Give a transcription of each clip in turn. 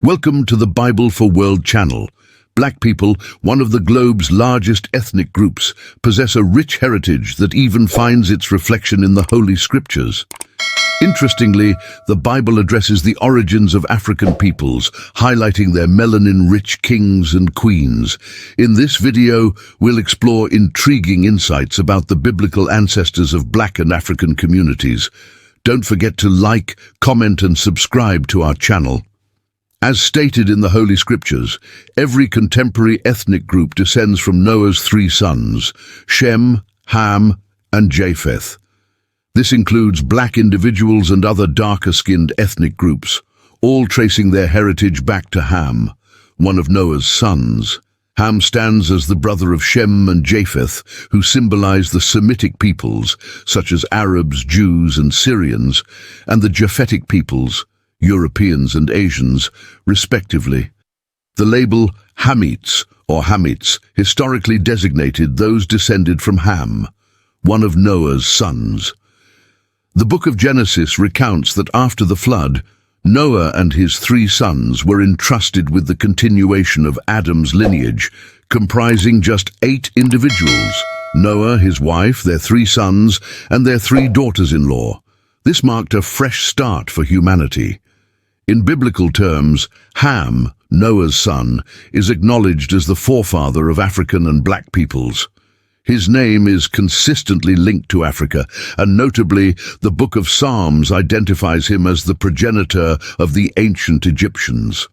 Welcome to the Bible for World channel. Black people, one of the globe's largest ethnic groups, possess a rich heritage that even finds its reflection in the Holy Scriptures. Interestingly, the Bible addresses the origins of African peoples, highlighting their melanin-rich kings and queens. In this video, we'll explore intriguing insights about the biblical ancestors of Black and African communities. Don't forget to like, comment, and subscribe to our channel. As stated in the Holy Scriptures, every contemporary ethnic group descends from Noah's three sons, Shem, Ham, and Japheth. This includes black individuals and other darker-skinned ethnic groups, all tracing their heritage back to Ham, one of Noah's sons. Ham stands as the brother of Shem and Japheth, who symbolize the Semitic peoples, such as Arabs, Jews, and Syrians, and the Japhetic peoples, Europeans and Asians, respectively. The label Hamites or Hamites historically designated those descended from Ham, one of Noah's sons. The book of Genesis recounts that after the flood, Noah and his three sons were entrusted with the continuation of Adam's lineage, comprising just 8 individuals: Noah, his wife, their 3 sons, and their 3 daughters-in-law. This marked a fresh start for humanity. In biblical terms, Ham, Noah's son, is acknowledged as the forefather of African and black peoples. His name is consistently linked to Africa, and notably, the Book of Psalms identifies him as the progenitor of the ancient Egyptians.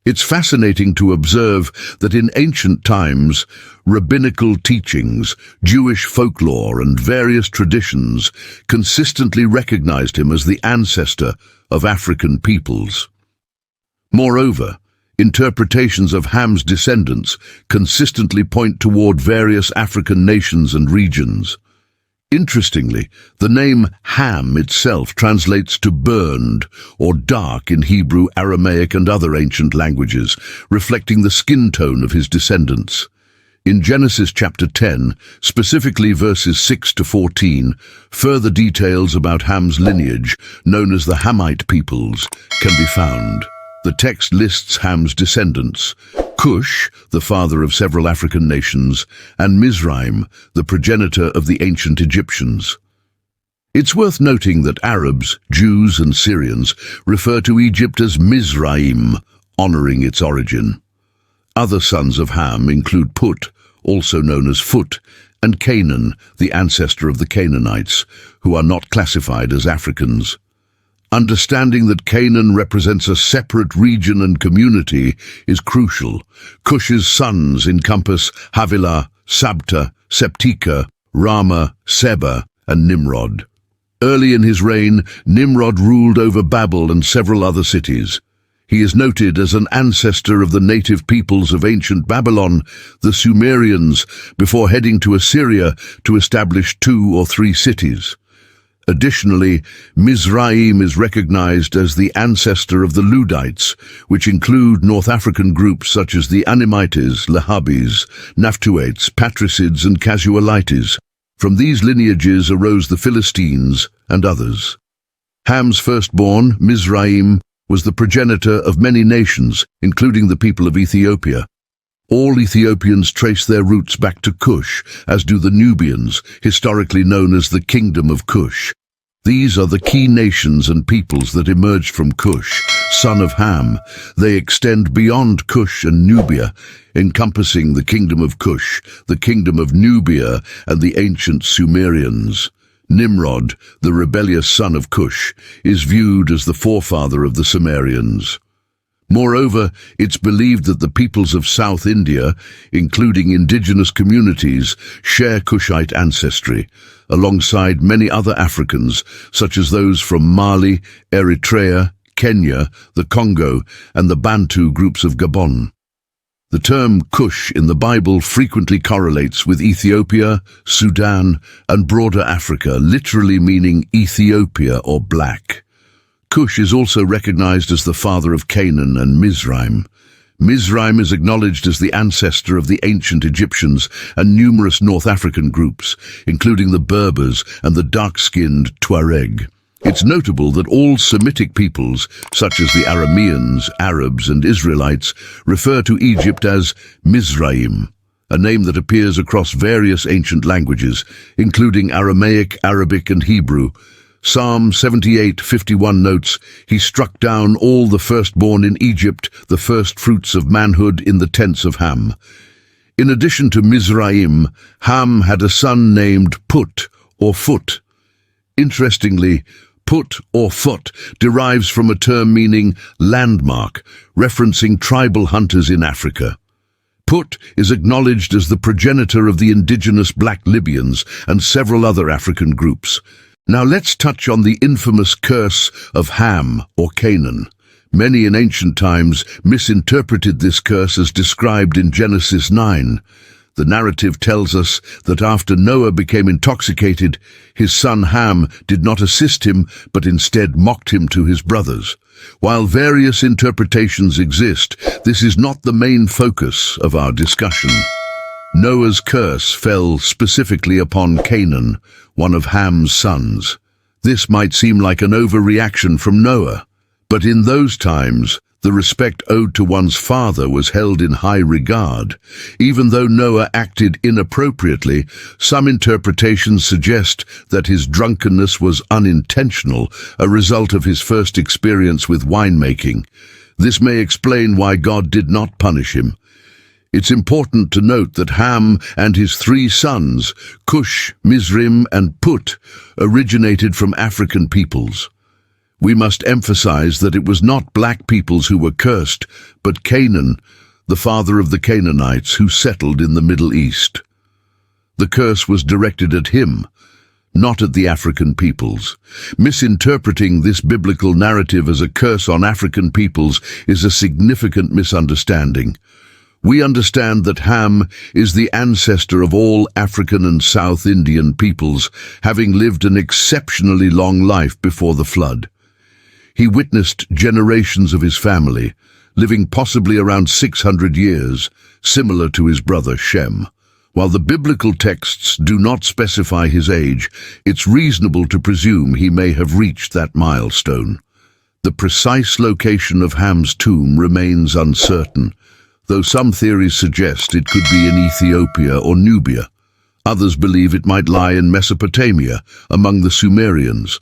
It's fascinating to observe that in ancient times, rabbinical teachings, Jewish folklore, and various traditions consistently recognized him as the ancestor of African peoples. Moreover, interpretations of Ham's descendants consistently point toward various African nations and regions. Interestingly, the name Ham itself translates to burned or dark in Hebrew, Aramaic, and other ancient languages, reflecting the skin tone of his descendants. In Genesis chapter 10, specifically verses 6 to 14, further details about Ham's lineage, known as the Hamite peoples, can be found. The text lists Ham's descendants: Cush, the father of several African nations, and Mizraim, the progenitor of the ancient Egyptians. It's worth noting that Arabs, Jews, and Syrians refer to Egypt as Mizraim, honoring its origin. Other sons of Ham include Put, also known as Phut, and Canaan, the ancestor of the Canaanites, who are not classified as Africans. Understanding that Canaan represents a separate region and community is crucial. Cush's sons encompass Havilah, Sabta, Septika, Rama, Seba, and Nimrod. Early in his reign, Nimrod ruled over Babel and several other cities. He is noted as an ancestor of the native peoples of ancient Babylon, the Sumerians, before heading to Assyria to establish 2 or 3 cities. Additionally, Mizraim is recognized as the ancestor of the Ludites, which include North African groups such as the Anamites, Lehabis, Naphtuates, Patricids, and Casualites. From these lineages arose the Philistines and others. Ham's firstborn, Mizraim, was the progenitor of many nations, including the people of Ethiopia. All Ethiopians trace their roots back to Cush, as do the Nubians, historically known as the Kingdom of Cush. These are the key nations and peoples that emerged from Cush, son of Ham. They extend beyond Cush and Nubia, encompassing the Kingdom of Cush, the Kingdom of Nubia, and the ancient Sumerians. Nimrod, the rebellious son of Cush, is viewed as the forefather of the Sumerians. Moreover, it's believed that the peoples of South India, including indigenous communities, share Kushite ancestry, alongside many other Africans, such as those from Mali, Eritrea, Kenya, the Congo, and the Bantu groups of Gabon. The term Cush in the Bible frequently correlates with Ethiopia, Sudan, and broader Africa, literally meaning Ethiopia or black. Cush is also recognized as the father of Canaan and Mizraim. Mizraim is acknowledged as the ancestor of the ancient Egyptians and numerous North African groups, including the Berbers and the dark-skinned Tuareg. It's notable that all Semitic peoples, such as the Arameans, Arabs, and Israelites, refer to Egypt as Mizraim, a name that appears across various ancient languages, including Aramaic, Arabic, and Hebrew. Psalm 78:51 notes, "He struck down all the firstborn in Egypt, the first fruits of manhood in the tents of Ham." In addition to Mizraim, Ham had a son named Put or Foot. Interestingly, Put or Foot derives from a term meaning landmark, referencing tribal hunters in Africa. Put is acknowledged as the progenitor of the indigenous Black Libyans and several other African groups. Now let's touch on the infamous curse of Ham or Canaan. Many in ancient times misinterpreted this curse as described in Genesis 9. The narrative tells us that after Noah became intoxicated, his son Ham did not assist him, but instead mocked him to his brothers. While various interpretations exist, this is not the main focus of our discussion. Noah's curse fell specifically upon Canaan, one of Ham's sons. This might seem like an overreaction from Noah, but in those times, the respect owed to one's father was held in high regard. Even though Noah acted inappropriately, some interpretations suggest that his drunkenness was unintentional, a result of his first experience with winemaking. This may explain why God did not punish him. It's important to note that Ham and his three sons, Cush, Mizraim, and Put, originated from African peoples. We must emphasize that it was not black peoples who were cursed, but Canaan, the father of the Canaanites who settled in the Middle East. The curse was directed at him, not at the African peoples. Misinterpreting this biblical narrative as a curse on African peoples is a significant misunderstanding. We understand that Ham is the ancestor of all African and South Indian peoples, having lived an exceptionally long life before the flood. He witnessed generations of his family, living possibly around 600 years, similar to his brother Shem. While the biblical texts do not specify his age, it's reasonable to presume he may have reached that milestone. The precise location of Ham's tomb remains uncertain, though some theories suggest it could be in Ethiopia or Nubia. Others believe it might lie in Mesopotamia, among the Sumerians.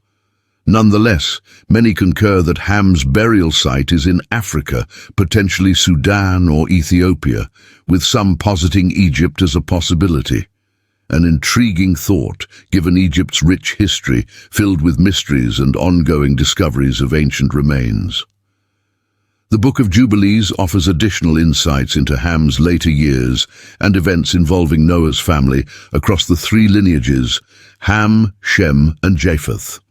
Nonetheless, many concur that Ham's burial site is in Africa, potentially Sudan or Ethiopia, with some positing Egypt as a possibility. An intriguing thought, given Egypt's rich history, filled with mysteries and ongoing discoveries of ancient remains. The Book of Jubilees offers additional insights into Ham's later years and events involving Noah's family across the three lineages, Ham, Shem, and Japheth.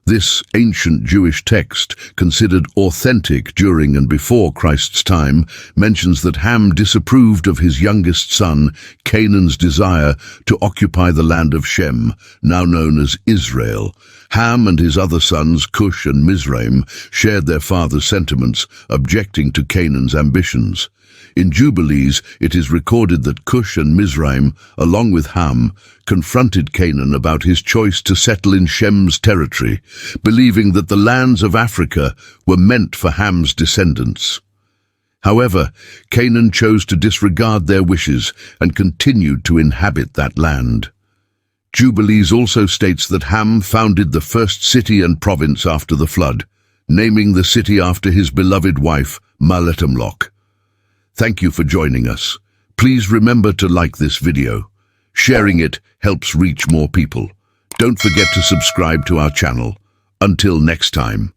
This ancient Jewish text, considered authentic during and before Christ's time, mentions that Ham disapproved of his youngest son, Canaan's desire to occupy the land of Shem, now known as Israel. Ham and his other sons, Cush and Mizraim, shared their father's sentiments, objecting to Canaan's ambitions. In Jubilees, it is recorded that Cush and Mizraim, along with Ham, confronted Canaan about his choice to settle in Shem's territory, believing that the lands of Africa were meant for Ham's descendants. However, Canaan chose to disregard their wishes and continued to inhabit that land. Jubilees also states that Ham founded the first city and province after the flood, naming the city after his beloved wife, Maletemloch. Thank you for joining us. Please remember to like this video. Sharing it helps reach more people. Don't forget to subscribe to our channel. Until next time.